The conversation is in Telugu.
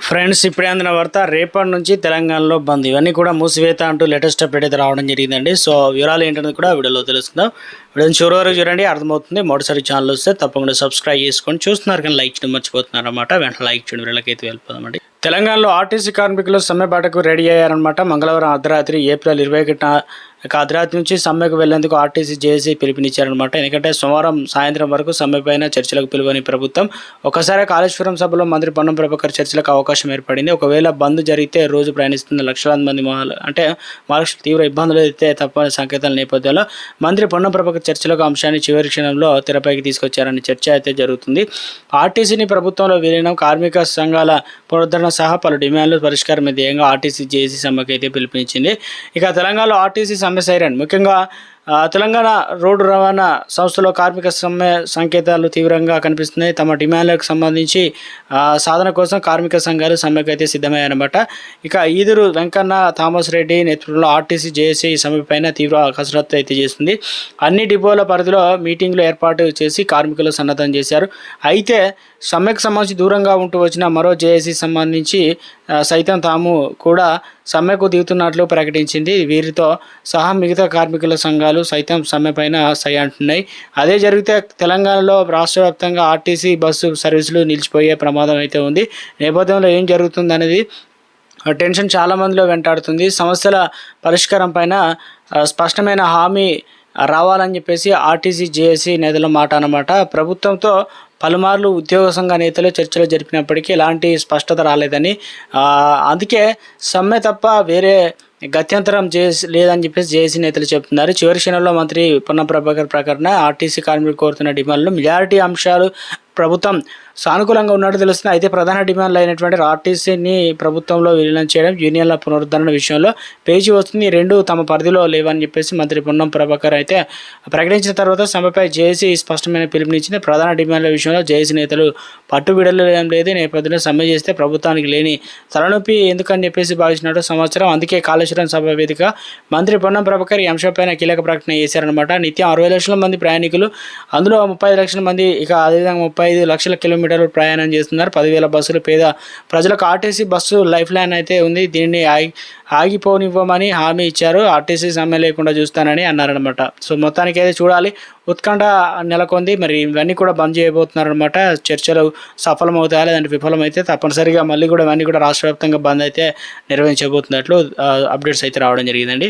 ఫ్రెండ్స్, ఇప్పుడే అందిన వార్త రేపటి నుంచి తెలంగాణలో బంద్, ఇవన్నీ కూడా మూసివేత అంటూ లేటెస్ట్ అప్డేట్ అయితే రావడం జరిగిందండి. సో వివరాలు ఏంటనేది కూడా వీడియోలో తెలుసుకుందాం. వీడియోని చివరి వరకు చూడండి, అర్థమవుతుంది. మొదటిసారి ఛానల్ వస్తే తప్పకుండా సబ్స్క్రైబ్ చేసుకొని చూస్తున్నారు కానీ లైక్ చేయడం మర్చిపోతున్నారు అనమాట. వెంటనే లైక్ చేయండి, వీళ్ళకైతే వెళ్ళిపోదామండి. తెలంగాణలో ఆర్టీసీ కార్మికులు సమ్మె బాటకు రెడీ అయ్యారనమాట. మంగళవారం అర్ధరాత్రి ఏప్రిల్ 21న అర్ధరాత్రి నుంచి సమ్మెకు వెళ్లేందుకు ఆర్టీసీ జేఏసీ పిలుపునిచ్చారనమాట. ఎందుకంటే సోమవారం సాయంత్రం వరకు సమ్మెపైన చర్చలకు పిలువని ప్రభుత్వం ఒకసారి కాళేశ్వరం సభలో మంత్రి పొన్నం ప్రభాకర్ చర్చలకు అవకాశం ఏర్పడింది. ఒకవేళ బంద్ జరిగితే రోజు ప్రయాణిస్తున్న లక్షలాది మంది మహారాష్ట్ర తీవ్ర ఇబ్బందులు అయితే తప్పని సంకేతాల నేపథ్యంలో మంత్రి పొన్నం ప్రభాకర్ చర్చలకు అంశాన్ని చివరి క్షణంలో తెరపైకి తీసుకొచ్చారని చర్చ అయితే జరుగుతుంది. ఆర్టీసీని ప్రభుత్వంలో విలీనం, కార్మిక సంఘాల పునరుద్ధరణ సహా పలు డిమాండ్లు పరిష్కారం ధ్యేయంగా ఆర్టీసీ జేఏసీ సమ్మెకు అయితే పిలుపునిచ్చింది. ఇక తెలంగాణలో ఆర్టీసీ సమ్మె సైరన్ ముఖ్యంగా తెలంగాణ రోడ్డు రవాణా సంస్థలో కార్మిక సమ్మె సంకేతాలు తీవ్రంగా కనిపిస్తున్నాయి. తమ డిమాండ్లకు సంబంధించి సాధన కోసం కార్మిక సంఘాలు సమ్మెకు అయితే సిద్ధమయ్యాయన్నమాట. ఇక ఈదురు వెంకన్న థామస్ రెడ్డి నేతృత్వంలో ఆర్టీసీ జేఏసీ సమ్మెపైన తీవ్ర కసరత్తు అయితే చేస్తుంది. అన్ని డిపోల పరిధిలో మీటింగ్లు ఏర్పాటు చేసి కార్మికులు సన్నద్ధం చేశారు. అయితే సమ్మెకు సంబంధించి దూరంగా ఉంటూ వచ్చిన మరో జేఏసీ సంబంధించి సైతం తాము కూడా సమ్మెకు దిగుతున్నట్లు ప్రకటించింది. వీరితో సహా మిగతా కార్మికుల సంఘాలు సైతం సమ్మెపైన సై అంటున్నాయి. అదే జరిగితే తెలంగాణలో రాష్ట్ర వ్యాప్తంగా ఆర్టీసీ బస్సు సర్వీసులు నిలిచిపోయే ప్రమాదం అయితే ఉంది. నేపథ్యంలో ఏం జరుగుతుంది అనేది టెన్షన్ చాలామందిలో వెంటాడుతుంది. సమస్యల పరిష్కారం పైన స్పష్టమైన హామీ రావాలని చెప్పేసి ఆర్టీసీ జేఏసీ నేతల మాట అన్నమాట. ప్రభుత్వంతో పలుమార్లు ఉద్యోగ సంఘ నేతలు చర్చలు జరిపినప్పటికీ ఎలాంటి స్పష్టత రాలేదని, అందుకే సమ్మె తప్ప వేరే గత్యంతరం లేదని చెప్పేసి జేఏసీ నేతలు చెప్తున్నారు. చివరి క్షణంలో మంత్రి పొన్నం ప్రభాకర్ ప్రకటన, ఆర్టీసీ కార్మికులు కోరుతున్న డిమాండ్లు మెజారిటీ అంశాలు ప్రభుత్వం సానుకూలంగా ఉన్నట్టు తెలుస్తుంది. అయితే ప్రధాన డిమాండ్లు అయినటువంటి ఆర్టీసీని ప్రభుత్వంలో విలీనం చేయడం, యూనియన్ల పునరుద్ధరణ విషయంలో పేజీ వస్తుంది. రెండు తమ పరిధిలో లేవని చెప్పేసి మంత్రి పొన్నం ప్రభాకర్ అయితే ప్రకటించిన తర్వాత సమ్మెపై జేఏసీ స్పష్టమైన పిలుపునిచ్చింది. ప్రధాన డిమాండ్ల విషయంలో జేఏసీ నేతలు పట్టు విడలేం లేదు. నేపథ్యంలో సమ్మె చేస్తే ప్రభుత్వానికి లేని తలనొప్పి ఎందుకని చెప్పేసి భావించినట్టు సమాచారం. అందుకే కాళేశ్వరం సభ వేదిక మంత్రి పొన్నం ప్రభాకర్ ఈ అంశంపైన కీలక ప్రకటన చేశారనమాట. నిత్యం 60 లక్షల మంది ప్రయాణికులు, అందులో 35 లక్షల మంది, ఇక అదేవిధంగా 35 లక్షల కిలోమీటర్లు ప్రయాణం చేస్తున్నారు. 10,000 బస్సులు పేద ప్రజలకు ఆర్టీసీ బస్సు లైఫ్ లైన్ అయితే ఉంది. దీన్ని ఆగిపోనివ్వమని హామీ ఇచ్చారు. ఆర్టీసీ సమ్మె లేకుండా చూస్తానని అన్నారనమాట. సో మొత్తానికి అయితే చూడాలి, ఉత్కంఠ నెలకొంది. మరి ఇవన్నీ కూడా బంద్ చేయబోతున్నారనమాట. చర్చలు సఫలమవుతాయా లేదంటే విఫలమైతే తప్పనిసరిగా మళ్ళీ కూడా ఇవన్నీ కూడా రాష్ట్ర వ్యాప్తంగా బంద్ అయితే నిర్వహించబోతున్నట్లు అప్డేట్స్ అయితే రావడం జరిగిందండి.